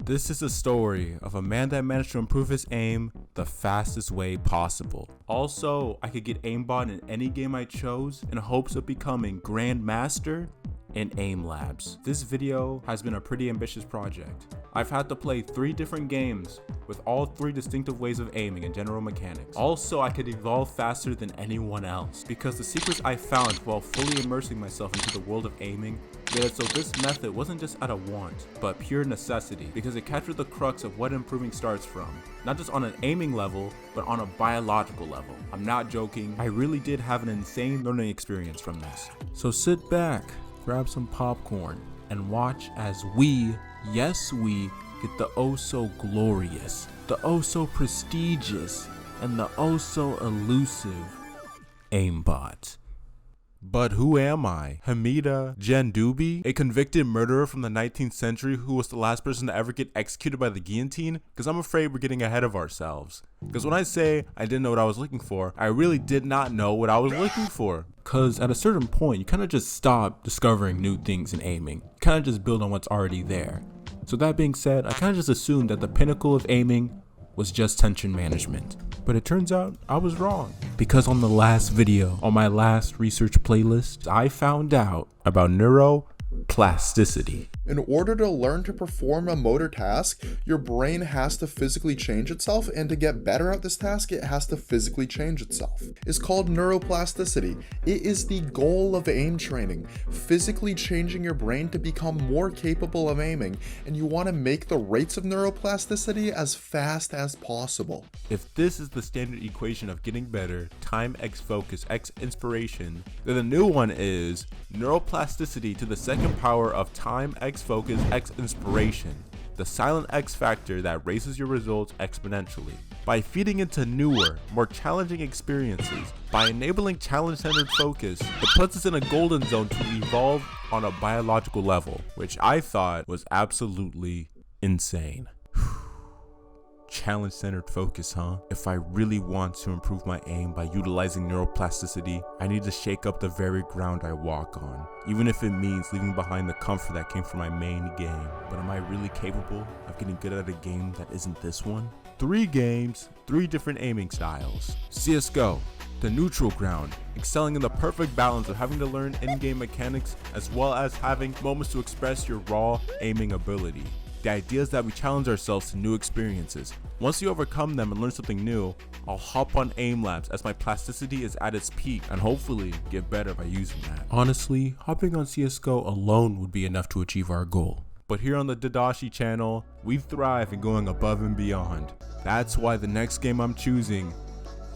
This is a story of a man that managed to improve his aim the fastest way possible. Also, I could get aimbot in any game I chose in hopes of becoming Grandmaster in Aim Labs. This video has been a pretty ambitious project. I've had to play 3 different games with all 3 distinctive ways of aiming and general mechanics. Also, I could evolve faster than anyone else because the secrets I found while fully immersing myself into the world of aiming made it so this method wasn't just out of want, but pure necessity because it captured the crux of what improving starts from. Not just on an aiming level, but on a biological level. I'm not joking, I really did have an insane learning experience from this. So sit back, grab some popcorn, and watch as we, yes we, get the oh so glorious, the oh so prestigious, and the oh so elusive aimbot. But who am I? Hamida Jandubi, a convicted murderer from the 19th century who was the last person to ever get executed by the guillotine? Because I'm afraid we're getting ahead of ourselves. Because when I say I didn't know what I was looking for, I really did not know what I was looking for. Because at a certain point, you kind of just stop discovering new things in aiming. You kind of just build on what's already there. So that being said, I kind of just assumed that the pinnacle of aiming was just tension management. But it turns out I was wrong. Because on the last video, on my last research playlist, I found out about neuroplasticity. In order to learn to perform a motor task, your brain has to physically change itself, and to get better at this task, it has to physically change itself. It's called neuroplasticity. It is the goal of aim training, physically changing your brain to become more capable of aiming, and you want to make the rates of neuroplasticity as fast as possible. If this is the standard equation of getting better, time x focus x inspiration, then the new one is neuroplasticity to the second power of time x focus x inspiration, the silent X factor that raises your results exponentially. By feeding into newer, more challenging experiences, by enabling challenge-centered focus, it puts us in a golden zone to evolve on a biological level, which I thought was absolutely insane. Challenge-centered focus, huh? If I really want to improve my aim by utilizing neuroplasticity, I need to shake up the very ground I walk on, even if it means leaving behind the comfort that came from my main game. But am I really capable of getting good at a game that isn't this one? 3 games, 3 different aiming styles. CSGO, the neutral ground, excelling in the perfect balance of having to learn in-game mechanics as well as having moments to express your raw aiming ability. The idea is that we challenge ourselves to new experiences. Once you overcome them and learn something new, I'll hop on aim labs as my plasticity is at its peak and hopefully get better by using that. Honestly, hopping on CSGO alone would be enough to achieve our goal. But here on the DDoshi channel, we thrive in going above and beyond. That's why the next game I'm choosing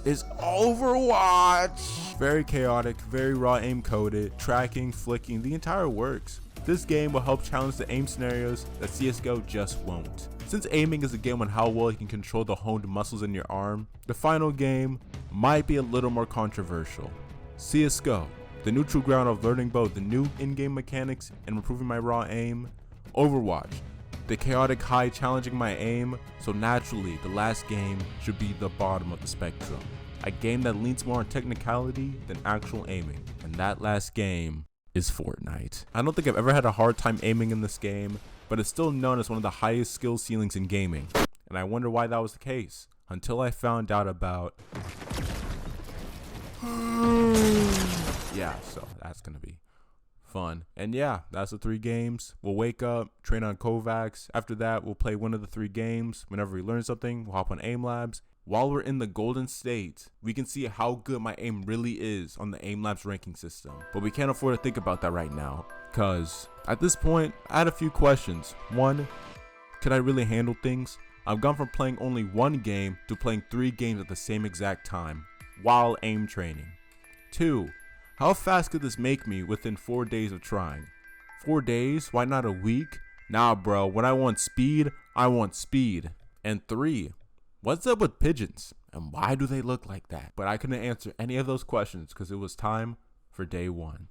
is Overwatch. Very chaotic, very raw aim coded, tracking, flicking, the entire works. This game will help challenge the aim scenarios that CSGO just won't. Since aiming is a game on how well you can control the honed muscles in your arm, the final game might be a little more controversial. CSGO, the neutral ground of learning both the new in-game mechanics and improving my raw aim. Overwatch, the chaotic high challenging my aim, so naturally the last game should be the bottom of the spectrum. A game that leans more on technicality than actual aiming, and that last game is Fortnite. I don't think I've ever had a hard time aiming in this game, but it's still known as one of the highest skill ceilings in gaming, and I wonder why that was the case, until I found out about yeah, so that's gonna be fun. And yeah, that's the 3 games. We'll wake up, train on Kovacs. After that, we'll play one of the 3 games. Whenever we learn something, we'll hop on aim labs. While we're in the golden state, we can see how good my aim really is on the aim labs ranking system. But we can't afford to think about that right now, because at this point, I had a few questions. 1, could I really handle things? I've gone from playing only 1 game to playing 3 games at the same exact time, while aim training. 2, how fast could this make me within 4 days of trying? 4 days? Why not a week? Nah bro, when I want speed, I want speed. And 3, what's up with pigeons? And why do they look like that? But I couldn't answer any of those questions because it was time for day 1.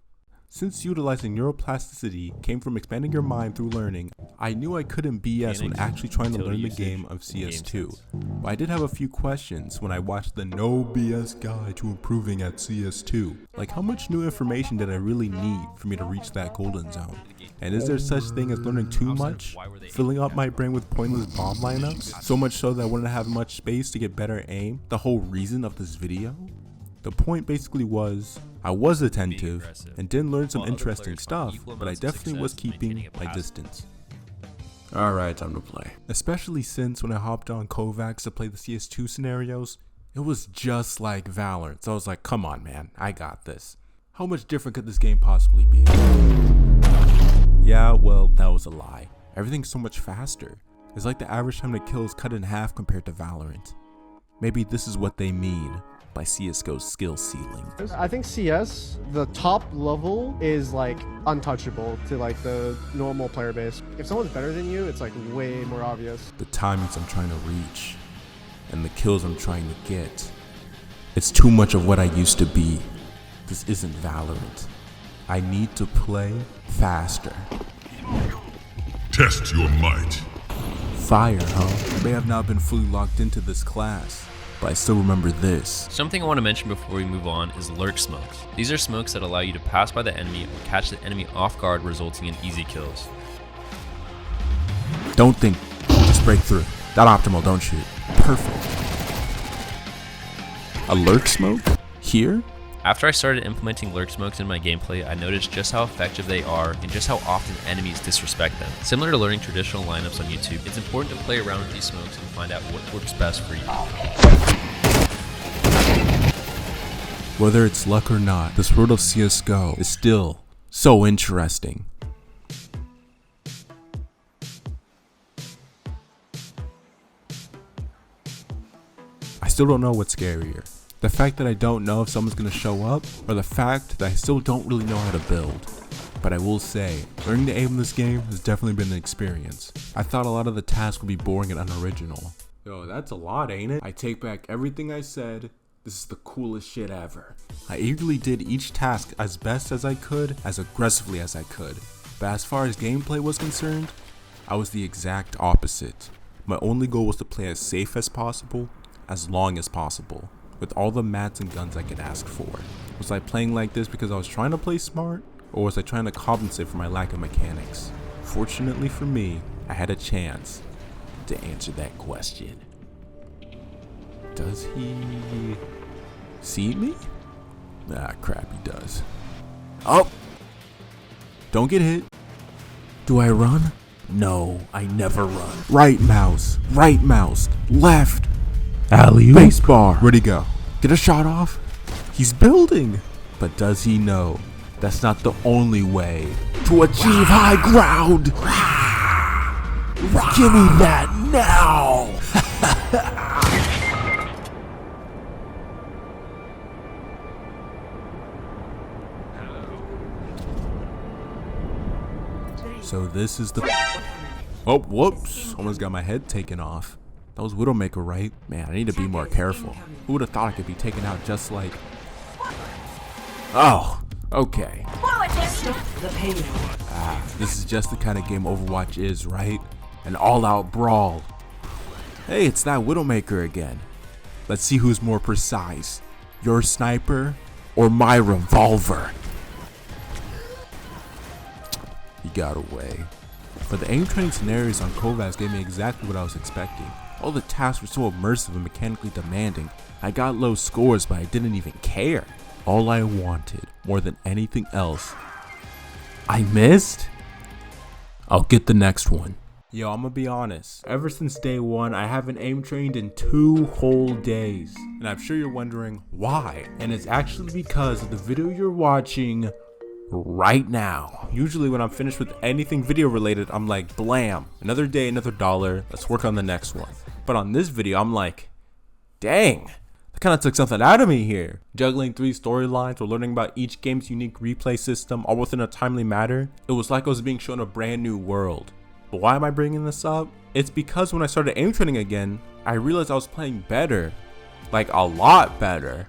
Since utilizing neuroplasticity came from expanding your mind through learning, I knew I couldn't BS when actually trying to learn the game of CS2. But I did have a few questions when I watched the No BS guide to improving at CS2. Like, how much new information did I really need for me to reach that golden zone? And is there such thing as learning too much? Filling up my brain with pointless bomb lineups? So much so that I wouldn't have much space to get better aim? The whole reason of this video? The point basically was, I was attentive and did learn some interesting stuff, but I definitely was keeping my distance. Alright, time to play. Especially since when I hopped on Kovacs to play the CS2 scenarios, it was just like Valorant, so I was like, come on man, I got this. How much different could this game possibly be? Yeah, well, that was a lie. Everything's so much faster. It's like the average time to kill is cut in half compared to Valorant. Maybe this is what they mean by CSGO's skill ceiling. I think CS, the top level is like untouchable to like the normal player base. If someone's better than you, it's like way more obvious. The timings I'm trying to reach and the kills I'm trying to get. It's too much of what I used to be. This isn't Valorant. I need to play faster. Test your might. Fire, huh? I may have not been fully locked into this class, but I still remember this. Something I want to mention before we move on is lurk smokes. These are smokes that allow you to pass by the enemy or catch the enemy off guard, resulting in easy kills. Don't think, just break through. That optimal, don't shoot. Perfect. A lurk smoke? Here? After I started implementing lurk smokes in my gameplay, I noticed just how effective they are and just how often enemies disrespect them. Similar to learning traditional lineups on YouTube, it's important to play around with these smokes and find out what works best for you. Whether it's luck or not, this world of CSGO is still so interesting. I still don't know what's scarier. The fact that I don't know if someone's going to show up, or the fact that I still don't really know how to build. But I will say, learning to aim in this game has definitely been an experience. I thought a lot of the tasks would be boring and unoriginal. Yo, that's a lot, ain't it? I take back everything I said. This is the coolest shit ever. I eagerly did each task as best as I could, as aggressively as I could. But as far as gameplay was concerned, I was the exact opposite. My only goal was to play as safe as possible, as long as possible, with all the mats and guns I could ask for. Was I playing like this because I was trying to play smart, or was I trying to compensate for my lack of mechanics? Fortunately for me, I had a chance to answer that question. Does he see me? Ah, crap, he does. Oh! Don't get hit. Do I run? No, I never run. Right mouse, left. Alley-oop. Base bar. Where'd he go? Get a shot off? He's building. But does he know that's not the only way to achieve high ground? Give me that now. So this is the... Oh, whoops. Almost got my head taken off. That was Widowmaker, right? Man, I need to be more careful. Who would have thought I could be taken out just like... Oh, okay. This is just the kind of game Overwatch is, right? An all-out brawl. Hey, it's that Widowmaker again. Let's see who's more precise. Your sniper or my revolver? He got away. But the aim training scenarios on Kovacs gave me exactly what I was expecting. All the tasks were so immersive and mechanically demanding. I got low scores, but I didn't even care. All I wanted, more than anything else, I missed? I'll get the next one. Yo, I'm gonna be honest. Ever since day one, I haven't aim trained in 2 whole days. And I'm sure you're wondering why. And it's actually because of the video you're watching right now. Usually when I'm finished with anything video related, I'm like, blam, another day, another dollar, let's work on the next one. But on this video, I'm like, dang, that kind of took something out of me here. Juggling 3 storylines or learning about each game's unique replay system all within a timely manner, it was like I was being shown a brand new world. But why am I bringing this up? It's because when I started aim training again, I realized I was playing better, like a lot better,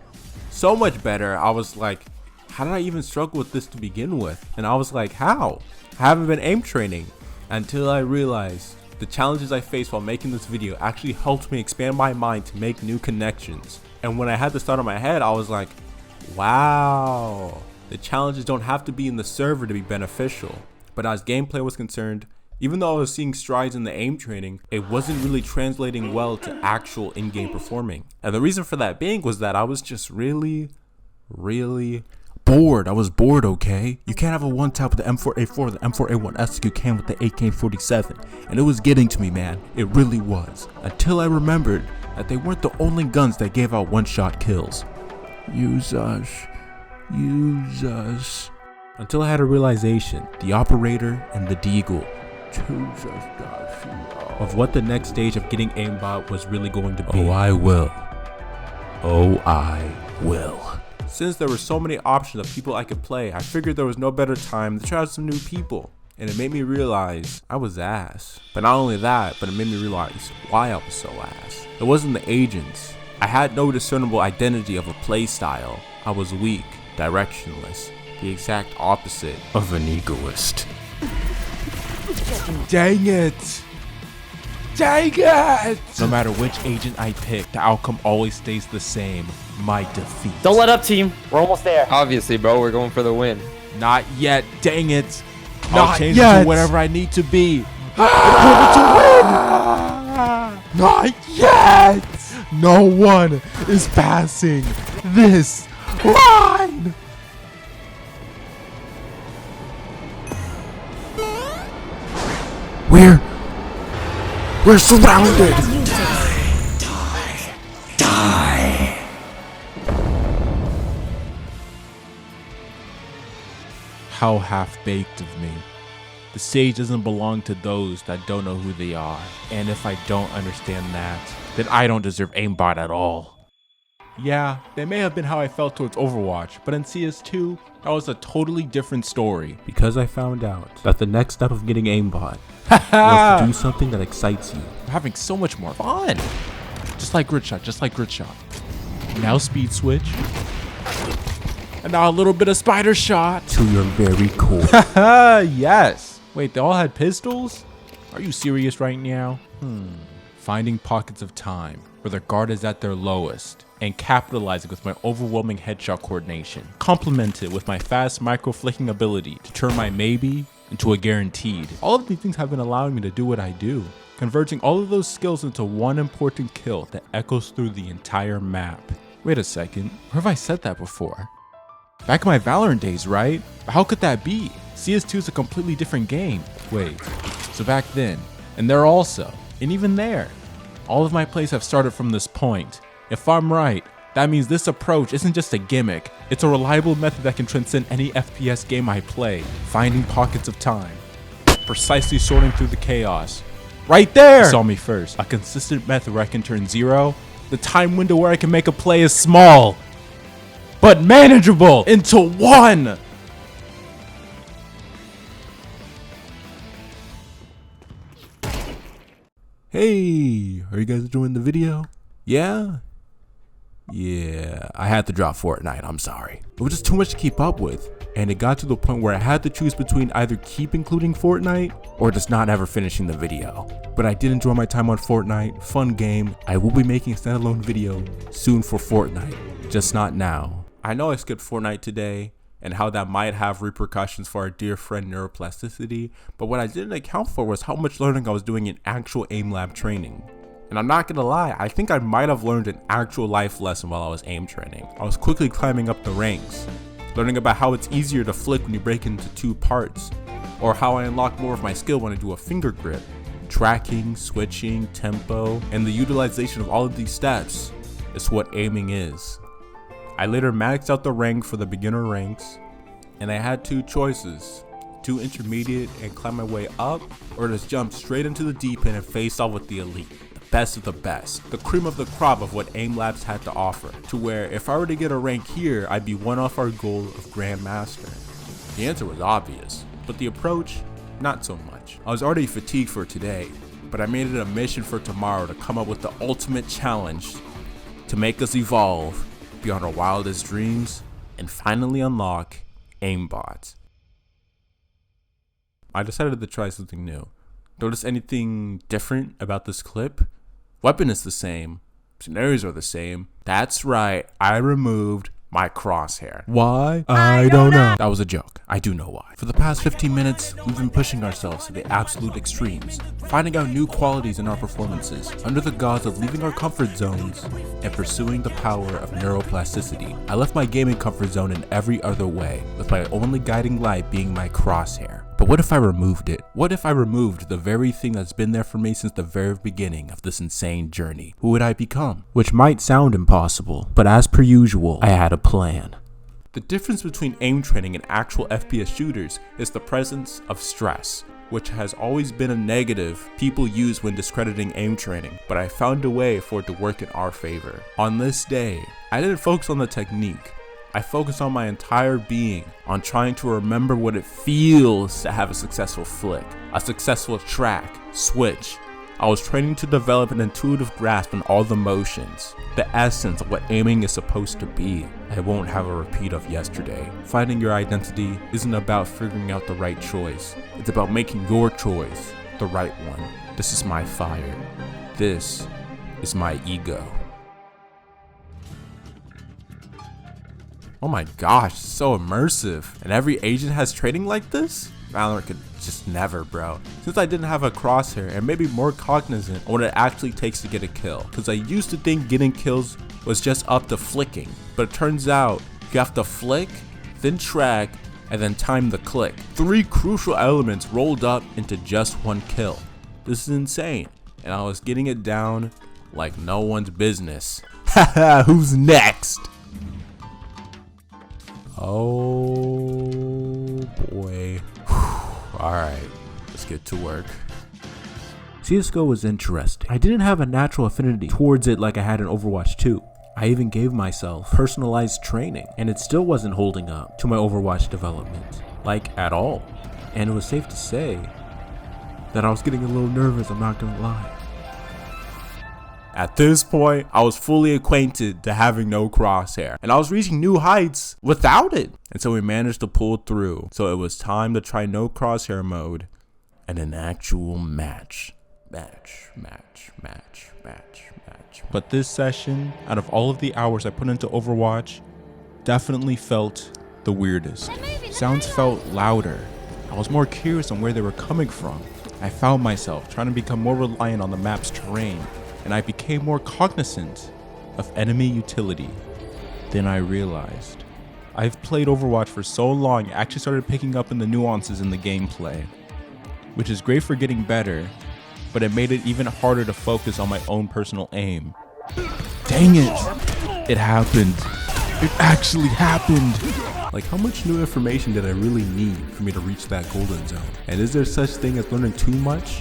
so much better. I was like, how did I even struggle with this to begin with? And I was like, how? I haven't been aim training. Until I realized the challenges I faced while making this video actually helped me expand my mind to make new connections. And when I had this thought in my head, I was like, wow, the challenges don't have to be in the server to be beneficial. But as gameplay was concerned, even though I was seeing strides in the aim training, it wasn't really translating well to actual in-game performing. And the reason for that being was that I was just really bored. I was bored, okay? You can't have a one-tap with the M4A4 or the M4A1S like you can with the AK-47. And it was getting to me, man. It really was. Until I remembered that they weren't the only guns that gave out one-shot kills. Use us. Use us. Until I had a realization, the operator and the deagle, of what the next stage of getting aimbot was really going to be. Oh, I will. Oh, I will. Since there were so many options of people I could play, I figured there was no better time to try out some new people. And it made me realize I was ass. But not only that, but it made me realize why I was so ass. It wasn't the agents. I had no discernible identity of a play style. I was weak, directionless, the exact opposite of an egoist. Dang it! Dang it! No matter which agent I pick, the outcome always stays the same. My defeat. Don't let up, team. We're almost there. Obviously, bro, we're going for the win. Not yet. Dang it. Not I'll change yet. it to whatever I need to be. Not yet! No one is passing this line! We're surrounded. How half-baked of me. The stage doesn't belong to those that don't know who they are. And if I don't understand that, then I don't deserve aimbot at all. Yeah, that may have been how I felt towards Overwatch, but in CS2, that was a totally different story. Because I found out that the next step of getting aimbot was to do something that excites you. We're having so much more fun. Just like grid shot, just like grid shot. Now speed switch. And now a little bit of spider shot. To your very core. Yes. Wait, they all had pistols? Are you serious right now? Finding pockets of time where their guard is at their lowest and capitalizing with my overwhelming headshot coordination, complemented with my fast micro-flicking ability to turn my maybe into a guaranteed. All of these things have been allowing me to do what I do, converging all of those skills into one important kill that echoes through the entire map. Wait a second, where have I said that before? Back in my Valorant days, right? But how could that be? CS2 is a completely different game. Wait, so back then, and there also, and even there, all of my plays have started from this point. If I'm right, that means this approach isn't just a gimmick, it's a reliable method that can transcend any FPS game I play, finding pockets of time, precisely sorting through the chaos. Right there! You saw me first. A consistent method where I can turn 0, the time window where I can make a play is small, but manageable, into 1! Hey, are you guys enjoying the video? Yeah? Yeah, I had to drop Fortnite, I'm sorry. It was just too much to keep up with, and it got to the point where I had to choose between either keep including Fortnite or just not ever finishing the video. But I did enjoy my time on Fortnite, fun game. I will be making a standalone video soon for Fortnite, just not now. I know I skipped Fortnite today, and how that might have repercussions for our dear friend neuroplasticity, but what I didn't account for was how much learning I was doing in actual aim lab training. And I'm not gonna lie, I think I might have learned an actual life lesson while I was aim training. I was quickly climbing up the ranks, learning about how it's easier to flick when you break into 2 parts, or how I unlock more of my skill when I do a finger grip. Tracking, switching, tempo, and the utilization of all of these steps is what aiming is. I later maxed out the rank for the beginner ranks, and I had 2 choices. Do intermediate and climb my way up, or just jump straight into the deep end and face off with the elite. Best of the best, the cream of the crop of what aim labs had to offer, to where if I were to get a rank here, I'd be one off our goal of Grandmaster. The answer was obvious, but the approach, not so much. I was already fatigued for today, but I made it a mission for tomorrow to come up with the ultimate challenge to make us evolve beyond our wildest dreams and finally unlock aimbot. I decided to try something new. Notice anything different about this clip? Weapon is the same. Scenarios are the same. That's right, I removed my crosshair. Why? I don't know. That was a joke. I do know why. For the past 15 minutes, we've been pushing ourselves to the absolute extremes, finding out new qualities in our performances, under the gauze of leaving our comfort zones and pursuing the power of neuroplasticity. I left my gaming comfort zone in every other way, with my only guiding light being my crosshair. But what if I removed it? What if I removed the very thing that's been there for me since the very beginning of this insane journey? Who would I become? Which might sound impossible, but as per usual, I had a plan. The difference between aim training and actual FPS shooters is the presence of stress, which has always been a negative people use when discrediting aim training, but I found a way for it to work in our favor. On this day, I didn't focus on the technique. I focused on my entire being, on trying to remember what it feels to have a successful flick, a successful track, switch. I was training to develop an intuitive grasp on all the motions, the essence of what aiming is supposed to be. I won't have a repeat of yesterday. Finding your identity isn't about figuring out the right choice. It's about making your choice the right one. This is my fire. This is my ego. Oh my gosh, it's so immersive. And every agent has training like this? Valorant could just never, bro. Since I didn't have a crosshair and maybe more cognizant on what it actually takes to get a kill. Cause I used to think getting kills was just up to flicking. But it turns out you have to flick, then track, and then time the click. 3 crucial elements rolled up into just one kill. This is insane. And I was getting it down like no one's business. Haha, who's next? Oh boy. Alright, let's get to work. CSGO was interesting. I didn't have a natural affinity towards it like I had in Overwatch 2. I even gave myself personalized training, and it still wasn't holding up to my Overwatch development, like at all. And it was safe to say that I was getting a little nervous, I'm not gonna lie. At this point, I was fully acquainted to having no crosshair, and I was reaching new heights without it. And so we managed to pull through. So it was time to try no crosshair mode and an actual match. But this session, out of all of the hours I put into Overwatch, definitely felt the weirdest. Sounds felt louder. I was more curious on where they were coming from. I found myself trying to become more reliant on the map's terrain, and I became more cognizant of enemy utility. Then I realized, I've played Overwatch for so long, I actually started picking up in the nuances in the gameplay, which is great for getting better, but it made it even harder to focus on my own personal aim. Dang it! It happened. It actually happened! Like, how much new information did I really need for me to reach that golden zone? And is there such thing as learning too much?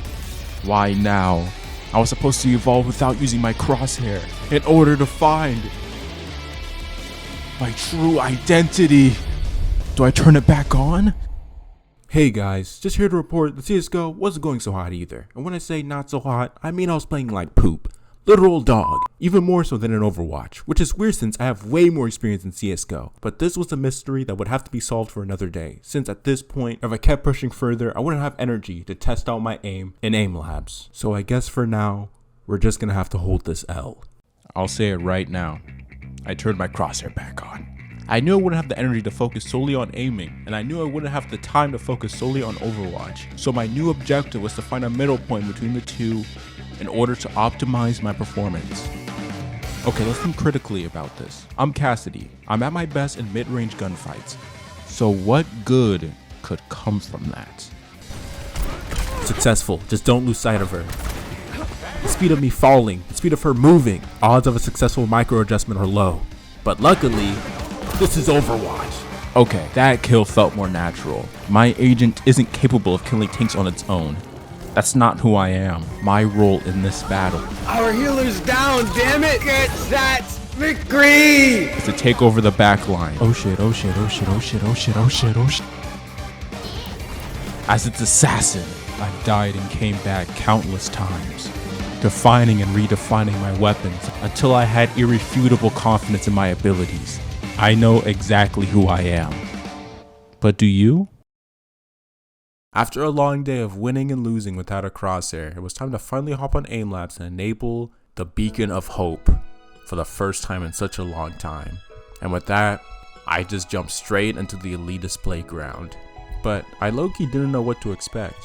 Why now? I was supposed to evolve without using my crosshair in order to find my true identity. Do I turn it back on? Hey guys, just here to report that CSGO wasn't going so hot either. And when I say not so hot, I mean I was playing like poop. Literal dog. Even more so than in Overwatch, which is weird since I have way more experience in CSGO. But this was a mystery that would have to be solved for another day, since at this point, if I kept pushing further, I wouldn't have energy to test out my aim in aim labs. So I guess for now, we're just gonna have to hold this L. I'll say it right now. I turned my crosshair back on. I knew I wouldn't have the energy to focus solely on aiming, and I knew I wouldn't have the time to focus solely on Overwatch. So my new objective was to find a middle point between the two in order to optimize my performance. Okay, let's think critically about this. I'm Cassidy. I'm at my best in mid-range gunfights. So what good could come from that? Successful, just don't lose sight of her. The speed of me falling, the speed of her moving, odds of a successful micro adjustment are low. But luckily, this is Overwatch. Okay, that kill felt more natural. My agent isn't capable of killing tanks on its own. That's not who I am. My role in this battle. Our healer's down, damn it! Get that victory! Is to take over the back line. Oh shit, oh shit, oh shit, oh shit, oh shit, oh shit, oh shit. As its assassin, I've died and came back countless times, defining and redefining my weapons until I had irrefutable confidence in my abilities. I know exactly who I am. But do you? After a long day of winning and losing without a crosshair, it was time to finally hop on aim labs and enable the beacon of hope for the first time in such a long time. And with that, I just jumped straight into the elitist playground. But I low-key didn't know what to expect.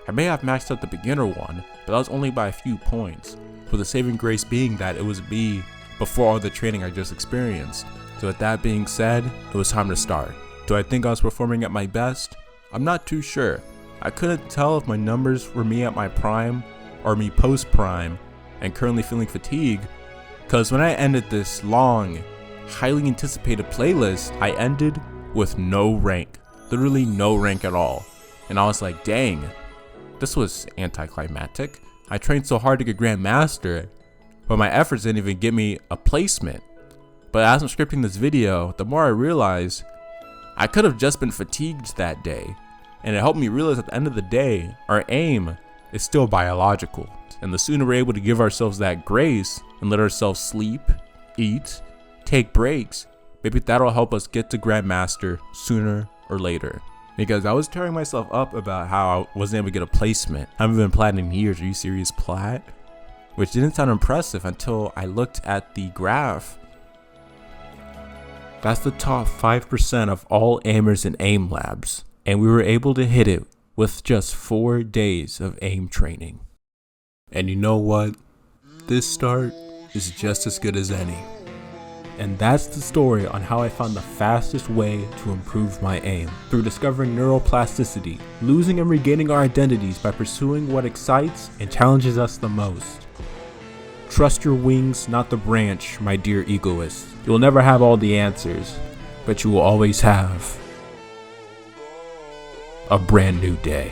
I may have maxed out the beginner one, but that was only by a few points, with the saving grace being that it was me before all the training I just experienced. So with that being said, it was time to start. Do I think I was performing at my best? I'm not too sure. I couldn't tell if my numbers were me at my prime or me post-prime and currently feeling fatigued, because when I ended this long, highly anticipated playlist, I ended with no rank. Literally no rank at all. And I was like, dang, this was anticlimactic. I trained so hard to get Grandmaster, but my efforts didn't even get me a placement. But as I'm scripting this video, the more I realize I could have just been fatigued that day. And it helped me realize at the end of the day, our aim is still biological. And the sooner we're able to give ourselves that grace and let ourselves sleep, eat, take breaks, maybe that'll help us get to Grandmaster sooner or later. Because I was tearing myself up about how I wasn't able to get a placement. I haven't been plat in years. Are you serious, plat? Which didn't sound impressive until I looked at the graph. That's the top 5% of all aimers in aim labs. And we were able to hit it with just 4 days of aim training. And you know what? This start is just as good as any. And that's the story on how I found the fastest way to improve my aim, through discovering neuroplasticity, losing and regaining our identities by pursuing what excites and challenges us the most. Trust your wings, not the branch, my dear egoist. You will never have all the answers, but you will always have a brand new day.